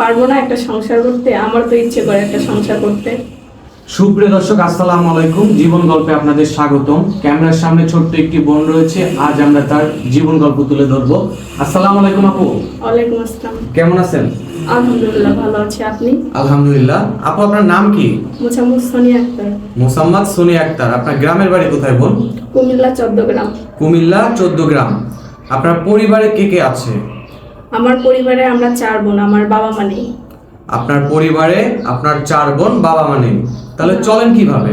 পারবো না একটা সংসার করতে? আমার তো ইচ্ছে করে একটা সংসার করতে। সুপ্রিয় দর্শক, আসসালামু আলাইকুম। জীবন গল্পে আপনাদের স্বাগতম। ক্যামেরার সামনে ছোট্ট একটি বোন রয়েছে, আজ আমরা তার জীবন গল্প তুলে ধরবো। আসসালামু আলাইকুম আপু। ওয়ালাইকুম আসসালাম। কেমন আছেন? আলহামদুলিল্লাহ, ভালো আছি। আপনি? আলহামদুলিল্লাহ। আপু, আপনার নাম কি? মোসাম্মদ সোনিয়া আক্তার। মোসাম্মদ সোনিয়া আক্তার। আপনার গ্রামের বাড়ি কোথায় বোন? কুমিল্লা 14 গ্রাম। কুমিল্লা 14 গ্রাম। আপনার পরিবারে কে কে আছে? আমার পরিবারে আমরা 4 বোন, আমার বাবা মা নেই। আপনার পরিবারে আপনার 4 বোন, বাবা মা নেই। তাহলে চলেন কিভাবে?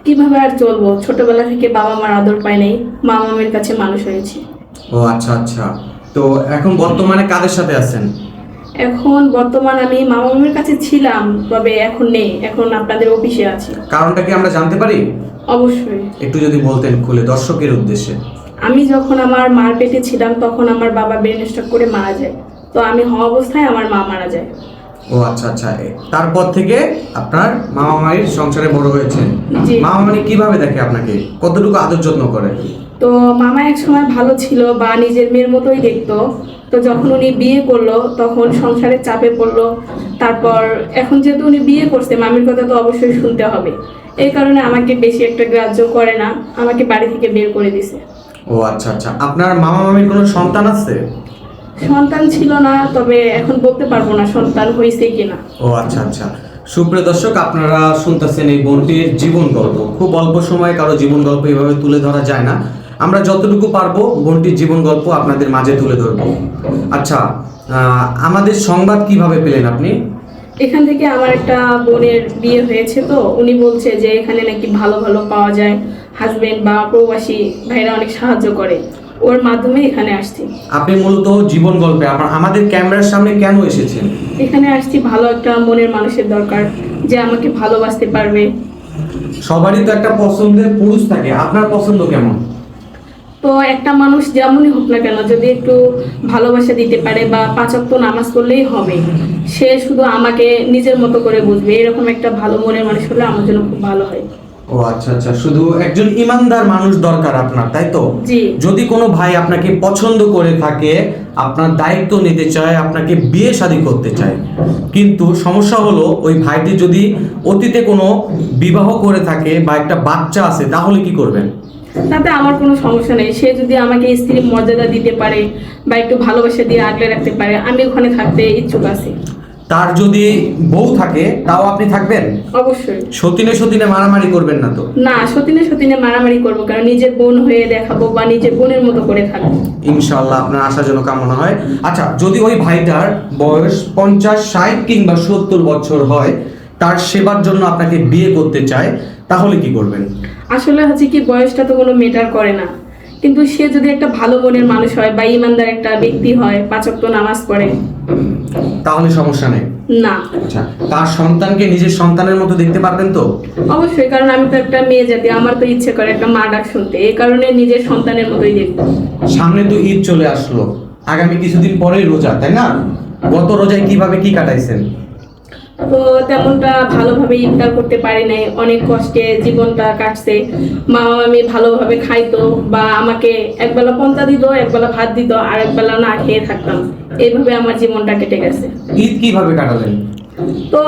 কিভাবে আর চলবো? ছোটবেলা থেকে বাবা মার আদর পাই নাই, মা মামির কাছে মানুষ হয়েছি। ও আচ্ছা আচ্ছা। তো এখন বর্তমানে কাদের সাথে আছেন? এখন বর্তমান আমি মামা মামির কাছে ছিলাম, তবে এখন নেই, এখন আপনাদের অফিসে আছি। কারণটা কি আমরা জানতে পারি? অবশ্যই। একটু যদি বলতেন খুলে দর্শকের উদ্দেশ্যে। আমি যখন আমার মার পেটে ছিলাম তখন আমার বাবা ব্রেন স্ট্রোক করে মারা যায়। তো আমি হওয়া অবস্থায় আমার মা মারা যায়। ও আচ্ছা আচ্ছা। তারপর থেকে আপনার মামা মায়ের সংসারে বড় হয়েছে। জি। মামা মানে কিভাবে দেখে আপনাকে, কতটুকু আদর যত্ন করে? তো মামা এক সময় ভালো ছিল বা নিজের মেয়ের মতোই দেখতো। তো যখন উনি বিয়ে করলো তখন সংসারের চাপে পড়লো। তারপর এখন যেহেতু উনি বিয়ে করছে, মামির কথা তো অবশ্যই শুনতে হবে। এই কারণে আমাকে বেশি একটা গ্রাহ্য করে না, আমাকে বাড়ি থেকে বের করে দিছে। ও আচ্ছা আচ্ছা। আপনার মামা মামির কোনো সন্তান আছে? সন্তান ছিল না, তবে এখন বলতে পারবো না সন্তান হয়েছে কিনা। ও আচ্ছা আচ্ছা। সুপ্রিয় দর্শক, আপনারা শুনতেছেন এই বোনটির জীবন গল্প। খুব অল্প সময়ে কারো জীবন গল্প এভাবে তুলে ধরা যায় না। আমরা যতটুকু পারবো বোনটির জীবন গল্প আপনাদের মাঝে তুলে ধরবো। আচ্ছা, আমাদের সংবাদ কিভাবে পেলেন আপনি? এখান থেকে আমার একটা বোনের বিয়ে হয়েছে, তো উনি বলছে যে এখানে নাকি ভালো ভালো পাওয়া যায়, হাজবেন্ড বা প্রবাসী ভাইরা অনেক সাহায্য করে, ওর মাধ্যমে এখানে আসছি। আপনি মূলত জীবন গল্পে আমাদের ক্যামেরার সামনে কেন এসেছেন? এখানে আসছি ভালো একটা মনের মানুষের দরকার, যে আমাকে ভালোবাসতে পারবে। সবারই তো একটা পছন্দের পুরুষ থাকে, আপনার পছন্দ কেমন? তো একটা মানুষ যেমনই হোক না কেন, যদি একটু ভালোবাসা দিতে পারে বা 5 ওয়াক্ত নামাজ পড়লেই হবে, সে শুধু আমাকে নিজের মতো করে বুঝবে, এরকম একটা ভালো মনের মানুষ হলে আমার জন্য খুব ভালো হয়। ও আচ্ছা আচ্ছা। শুধু একজন ইমানদার মানুষ দরকার আপনার, তাই তো? জি। যদি কোনো ভাই আপনাকে পছন্দ করে থাকে, আপনার দায়িত্ব নিতে চায়, আপনাকে বিয়ে শাদী করতে চায়, কিন্তু সমস্যা হলো ওই ভাইটি যদি অতীতে কোনো বিবাহ করে থাকে বা একটা বাচ্চা আছে, তাহলে কি করবেন? তাতে আমার কোনো সমস্যা নেই। সে যদি আমাকে স্ত্রীর মর্যাদা দিতে পারে বা একটু ভালোবাসা দিয়ে আগলে রাখতে পারে, আমি ওখানে থাকতে ইচ্ছুক আছি। তার যদি বউ থাকে তাও আপনি থাকবেন? অবশ্যই। সতীনে সতীনে মারামারি করবেন না তো? না, সতীনে সতীনে মারামারি করবো, কারণ নিজের বোন হয়ে দেখাবো বা নিজের বোনের মতো করে থাকবো। ইনশাআল্লাহ আপনার আশা যেন কামনা হয়। আচ্ছা, যদি ওই ভাইটার বয়স 50, 60 কিংবা 70 বছর হয়, তার সেবার জন্য আপনাকে বিয়ে করতে চায়, তাহলে কি করবেন? আসলে হচ্ছে কি, বয়সটা তো কোনো ম্যাটার করে না, কিন্তু সে যদি একটা ভালো মনের মানুষ হয় বা ইমানদার একটা ব্যক্তি হয়, 5 ওয়াক্ত নামাজ পড়ে, তাহলে সমস্যা নেই। না। আচ্ছা, তার সন্তানকে নিজের সন্তানের মতো দেখতে পারবেন তো? অবশ্যই, কারণ আমি তো একটা মেয়ে জাতি, আমার তো ইচ্ছে করে একটা মা ডাক শুনতে, এই কারণে নিজের সন্তানের মতোই দেখবো। সামনে তো ঈদ চলে আসলো, আগামী কিছুদিন পরেই রোজা, তাই না? গত রোজায় কিভাবে কি কাটাইছেন? তো তেমনটা ভালোভাবে ইফতার করতে পারি নাই, অনেক কষ্টে জীবনটা কাটছে। মা আমি ভালোভাবে খাইতো বা আমাকে একবেলা পন্তা দিত, একবেলা ভাত দিত, আর একবেলা না খেয়ে থাকতাম। এইভাবে আমার জীবনটা কেটে গেছে। ঈদ কিভাবে কাটালেন? তো